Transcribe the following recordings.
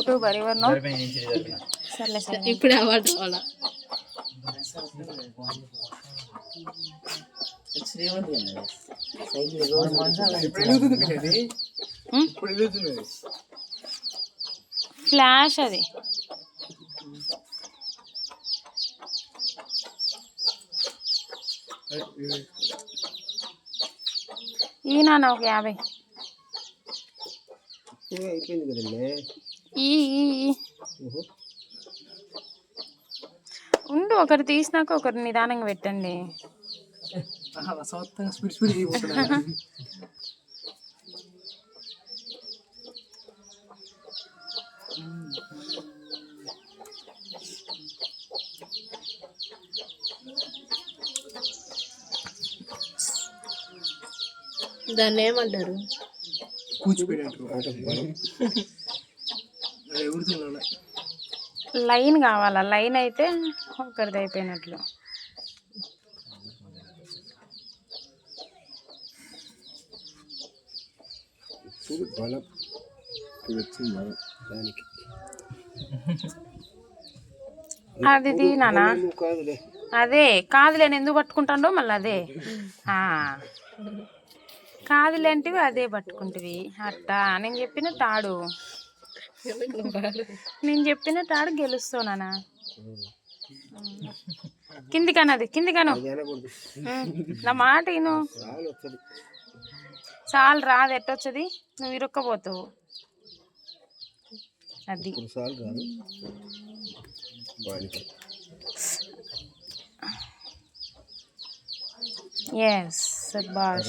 Two బరివర్ no సర్లే సరే ఇప్పుడు అవార్డు కావాలా ఫ్లాష్ అది ఈయన ఒక 50 ఉండు ఒకరు తీసినాక ఒకరు నిదానంగా పెట్టండి దాన్ని ఏమంటారు లైన్ కావాలా లైన్ అయితే ఒకరిది అయిపోయినట్లు అది తీనానా అదే కాదులే నేను ఎందుకు పట్టుకుంటాడో మళ్ళీ అదే కాదులేంటివి అదే పట్టుకుంటివి అట్టా నేను చెప్పినట్టు ఆడు గెలుస్తానా కిందికన్నది కిందికను నా మాట విను చాలు రాదు ఎట్టొచ్చది నువ్వు ఇరుక్కపోతావు అది ఎస్ బాష్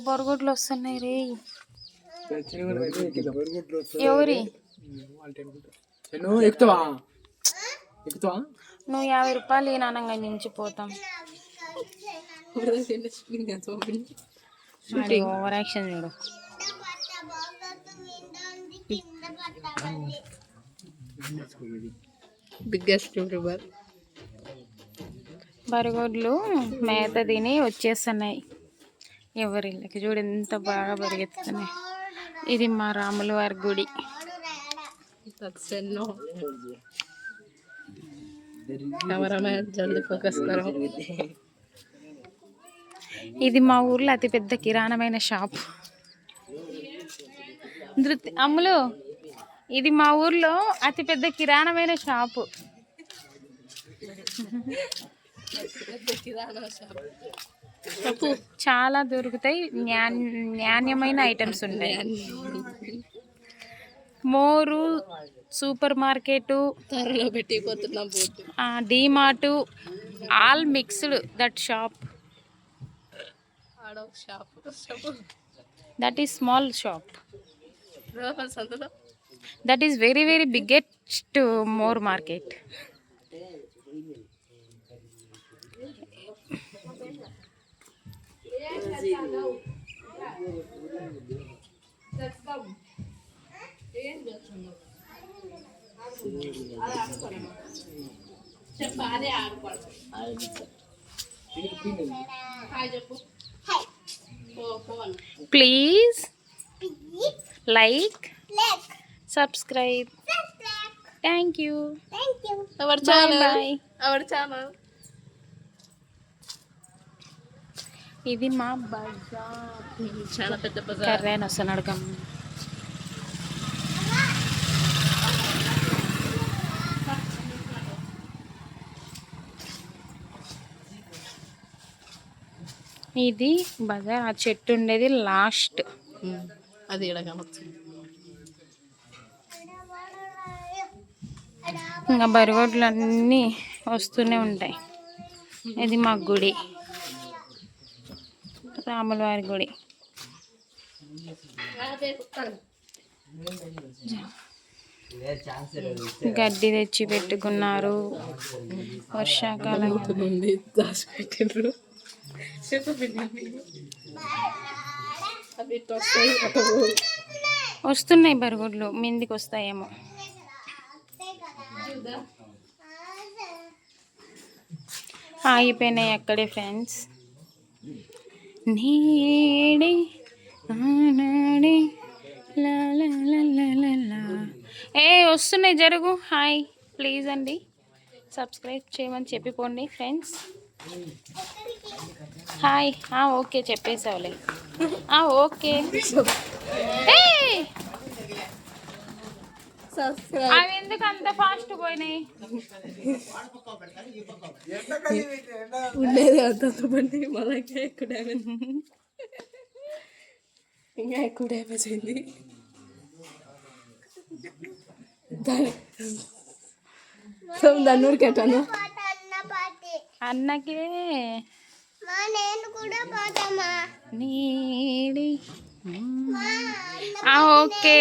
బొరుగుడ్లు వస్తున్నాయి రే ఎవరి నువ్వు 50 రూపాయలు ఈ నానంగా మించిపోతాం ఓవర్ యాక్షన్ చూడు బిగ్గెస్ట్ యూట్యూబర్ బరిగొడ్లు మేత తిని వచ్చేస్తున్నాయి ఎవరిళ్ళకి చూడు ఎంత బాగా పరిగెత్తుతున్నాయి ఇది మా రాముల వారి గుడి ఇది మా ఊర్లో అతిపెద్ద కిరాణమైన షాప్ అమ్ములు ఇది మా ఊర్లో అతిపెద్ద కిరాణమైన షాపు చాలా దొరుకుతాయి నాణ్యమైన ఐటమ్స్ ఉంటాయి More supermarket DMart all mixed that shop that is small shop that is very very biggest more market please like subscribe thank you our channel ఇది మా బజార్ చాలా పెద్ద బజార్ కర్రేన వస్తున్నాడు గమ్ ఇది బజార్ ఆ చెట్టు ఉండేది లాస్ట్ అది ఇక్కడ కనొచ్చు ఇంకా బరిగొడ్లు అన్నీ వస్తూనే ఉంటాయి ఇది మా గుడి రాముల వారి గుడి గడ్డి తెచ్చి పెట్టుకున్నారు వర్షాకాలం వస్తున్నాయి బరిగొడ్లు మిందికి వస్తాయేమో ఆగిపోయినాయి అక్కడే ఫ్రెండ్స్. నీడి ఆనాడి లా లా లా లా లా లా. ఏ వస్తున్నాయి జరుగు. హాయ్ ప్లీజ్ అండి సబ్స్క్రైబ్ చేయమని చెప్పిపోండి ఫ్రెండ్స్. హాయ్ ఓకే చెప్పేసావులే. ఓకే అవి ఎందుకు అంత ఫాస్ట్ పోయినాయి? ఉండేది అంత బండి మళ్ళీ ఇంకా ఎక్కువ డ్యామేజ్, ఇంకా ఎక్కువ డ్యామేజ్ అయింది. దాన్ని ఊరికెట్టాను అన్నకి నీడి ఓకే